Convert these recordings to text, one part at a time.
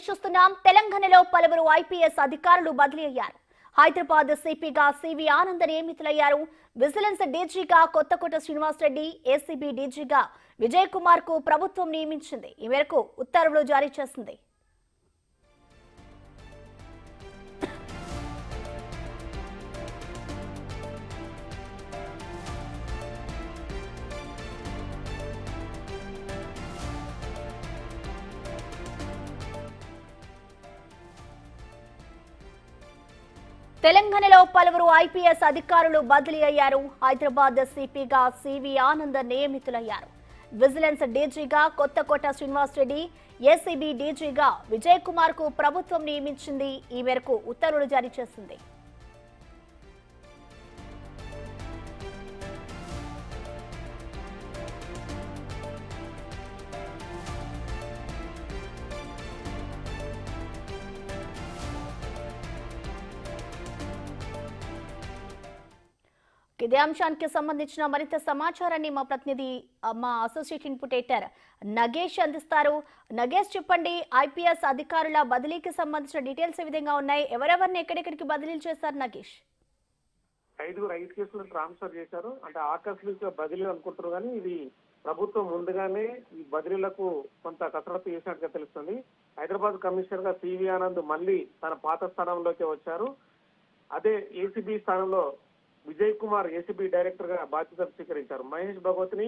Updates చూస్తున్నాం. తెలంగాణలో పలువురు ఐపీఎస్ అధికారులు బదిలీ అయ్యారు. హైదరాబాద్ సిపిగా సివి ఆనంద్ నియమితులయ్యారు. విజిలెన్స్ డీజీగా కొత్తకోట శ్రీనివాస్ రెడ్డి, ఏసీబీ డీజీగా విజయ్ కుమార్ కు ప్రభుత్వం నియమించింది. ఈ మేరకు ఉత్తర్వులు జారీ చేసింది. తెలంగాణలో పలువురు ఐపీఎస్ అధికారులు బదిలీ అయ్యారు. హైదరాబాద్ సిపిగా సివి ఆనంద్ నియమితులయ్యారు. విజిలెన్స్ డీజీగా కొత్తకోట శ్రీనివాస్ రెడ్డి, ఏసీబీ డీజీగా విజయ్ కుమార్ కు ప్రభుత్వం నియమించింది. ఈ మేరకు ఉత్తర్వులు జారీ చేసింది. ఇదే అంశానికి సంబంధించిన మరింత సమాచారాన్ని మా ప్రతినిధి, మా అసోసియేట్ ఇన్పుటేటర్ నగేష్ అందిస్తారు. నగేష్, చెప్పండి, ఐపీఎస్ అధికారుల బదిలీకి సంబంధించిన డీటెయిల్స్ ఏ విధంగా ఉన్నాయి? ఎవరెవరిని ఎక్కడెక్కడికి బదిలీలు చేశారు నగేష్? 5 కేసులను ట్రాన్స్ఫర్ చేశారు. అంటే ఆకస్మిక బదిలీ అనుకుంటారు, కానీ ఇది ప్రభుత్వం ముందుగానే ఈ బదిలీలకు కొంత కసరత్తు చేసినట్టుగా తెలుస్తుంది. హైదరాబాద్ కమిషనర్ గా సివి ఆనంద్ మళ్ళీ తన పాత స్థానంలోకి వచ్చారు. అదే ఏసీబీ స్థానంలో విజయ్ కుమార్ ఏసీబీ డైరెక్టర్ గా బాధ్యతలు స్వీకరించారు. మహేష్ భగవత్ ని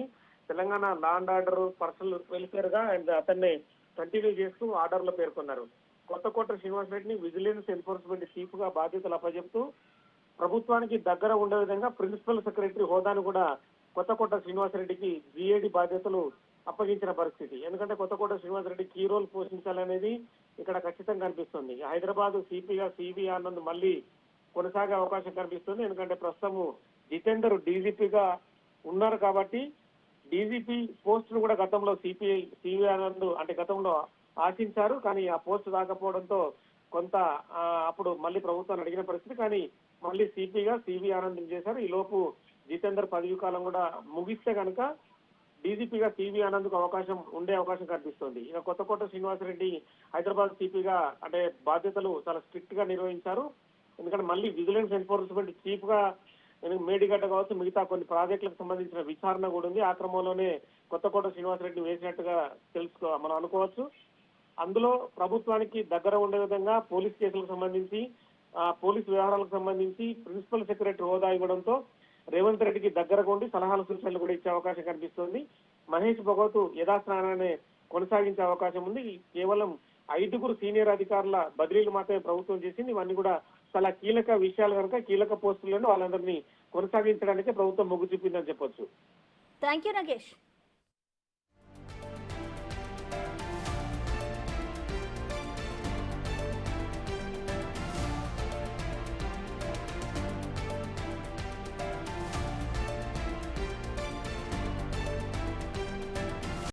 Telangana law and order personal welfare గా అండ్ అతన్ని కంటిన్యూ చేస్తూ ఆర్డర్ లో పేర్కొన్నారు. కొత్తకోట శ్రీనివాస్ రెడ్డిని విజిలెన్స్ ఎన్ఫోర్స్మెంట్ చీఫ్ గా బాధ్యతలు అప్పచెప్తూ ప్రభుత్వానికి దగ్గర ఉండే విధంగా ప్రిన్సిపల్ సెక్రటరీ హోదాను కూడా కొత్తకోట శ్రీనివాస్ రెడ్డికి జీఏడీ బాధ్యతలు అప్పగించిన పరిస్థితి. ఎందుకంటే కొత్తకోట శ్రీనివాస్ రెడ్డి కీ రోల్ పోషించాలనేది ఇక్కడ ఖచ్చితంగా కనిపిస్తుంది. హైదరాబాద్ సిపిగా సివి ఆనంద్ మళ్ళీ కొనసాగే అవకాశం కనిపిస్తుంది. ఎందుకంటే ప్రస్తుతము జితేందర్ డీజీపీగా ఉన్నారు కాబట్టి డీజీపీ పోస్టును కూడా గతంలో సివి ఆనంద్ అంటే గతంలో ఆశించారు. కానీ ఆ పోస్టు రాకపోవడంతో కొంత అప్పుడు మళ్ళీ ప్రభుత్వాన్ని అడిగిన పరిస్థితి. కానీ మళ్ళీ సిపిగా సివి ఆనంద్ చేశారు. ఈ లోపు జితేందర్ పదవి కాలం కూడా ముగిస్తే కనుక డీజీపీగా సివి ఆనంద్ కు ఉండే అవకాశం కనిపిస్తుంది. ఇక కొత్తకోట శ్రీనివాసరెడ్డి హైదరాబాద్ సిపిగా అంటే బాధ్యతలు చాలా స్ట్రిక్ట్ గా నిర్వహించారు. ఎందుకంటే మళ్ళీ విజిలెన్స్ ఎన్ఫోర్స్మెంట్ చీఫ్ గా మేడిగడ్డ కావచ్చు, మిగతా కొన్ని ప్రాజెక్టులకు సంబంధించిన విచారణ కూడా ఉంది. ఆ క్రమంలోనే కొత్తకోట శ్రీనివాసరెడ్డి వేసినట్టుగా మనం అనుకోవచ్చు. అందులో ప్రభుత్వానికి దగ్గర ఉండే విధంగా పోలీస్ కేసులకు సంబంధించి పోలీస్ వ్యవహారాలకు సంబంధించి ప్రిన్సిపల్ సెక్రటరీ హోదా ఇవ్వడంతో రేవంత్ రెడ్డికి దగ్గరగా ఉండి సలహాలు సూచనలు కూడా ఇచ్చే అవకాశం కనిపిస్తుంది. మహేష్ భగవత్ యథాస్థానాన్ని కొనసాగించే అవకాశం ఉంది. కేవలం 5 సీనియర్ అధికారుల బదిలీలు మాత్రమే ప్రభుత్వం చేసింది. ఇవన్నీ కూడా చాలా కీలక విషయాలు కనుక కీలక పోస్టులను వాళ్ళందరినీ కొనసాగించడానికే ప్రభుత్వం మొగ్గు చూపిందని చెప్పొచ్చు. Thank you Nagesh.